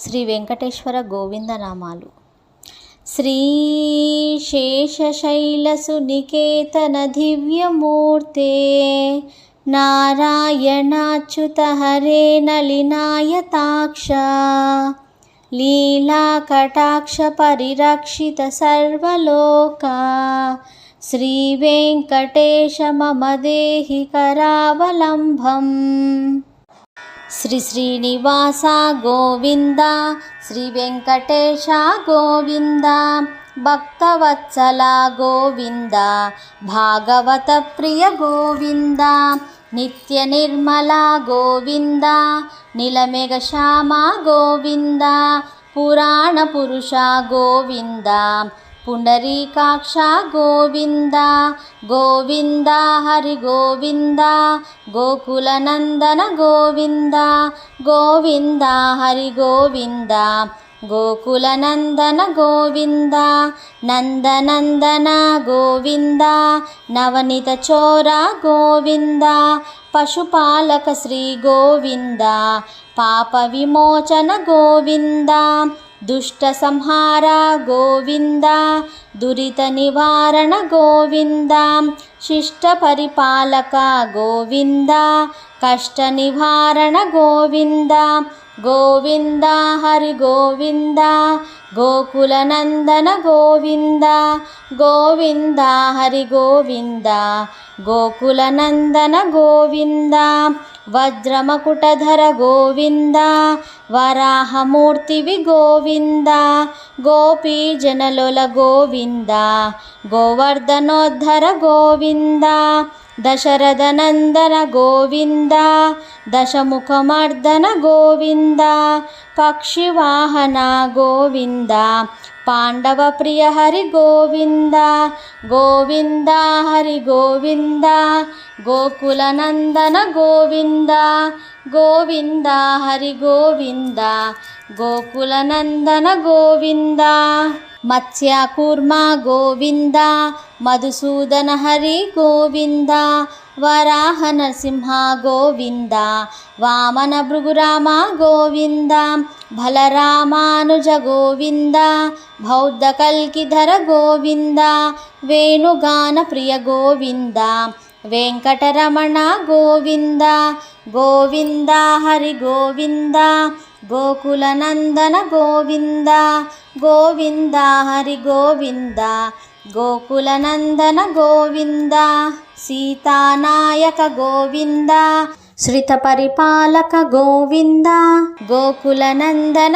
శ్రీ వెంకటేశ్వర గోవింద నామాలు. శ్రీశేషశైలసునికేతన దివ్యమూర్తే నారాయణాచ్యుత హరే నళినాయతాక్ష లీలాకటాక్ష పరిరక్షిత సర్వలోకా శ్రీవేంకటేశ మమ దేహి కరావలంబం. శ్రీ శ్రీనివాస గోవింద, శ్రీ వెంకటేశ గోవింద, భక్తవత్సల గోవింద, భాగవత ప్రియ గోవింద, నిత్య నిర్మల గోవింద, నిలమేఘ శ్యామ గోవింద, పురాణ పురుష గోవింద, పుండరీకాక్ష గోవింద, గోవింద హరి గోవింద, గోకుల నందన గోవింద, గోవింద హరి గోవింద, గోకుల నందన గోవింద, నందనందన గోవింద, నవనిత చోర గోవింద, పశుపాలక శ్రీ గోవింద, పాప విమోచన గోవింద, దుష్ట సంహార గోవింద, దురిత నివారణ గోవింద, శిష్ట పరిపాలక గోవింద, కష్ట నివారణ గోవింద, గోవింద హరి గోవింద, గోకుల నందన గోవింద, గోవింద హరి గోవింద, గోకుల నందన గోవింద, వజ్రమకుటధర గోవింద, వరాహమూర్తివి గోవింద, గోపీజనలోల గోవింద, గోవర్ధనోద్ధర గోవింద, దశరథ నందన గోవింద, దశముఖమర్దన గోవింద, పక్షివాహన గోవింద, పాండవ ప్రియ హరి గోవింద, గోవింద హరి గోవింద, గోకుల నందన గోవింద, గోవింద హరి గోవింద, గోకుల నందన గోవింద, మత్స్య కూర్మ గోవింద, మధుసూదన హరి గోవింద, వరాహ నరసింహ గోవింద, వామన భృగురామ గోవింద, బలరామానుజ గోవింద, బౌద్ధ కల్కిధర గోవింద, వేణుగాన ప్రియ గోవింద, వెంకటరమణ గోవింద, గోవింద హరి గోవింద, గోకుల నందన గోవింద, గోవింద హరి గోవింద, గోకుల నందన గోవింద, సీతానాయక గోవింద, శ్రిత పరిపాలక గోవింద, గోకుల నందన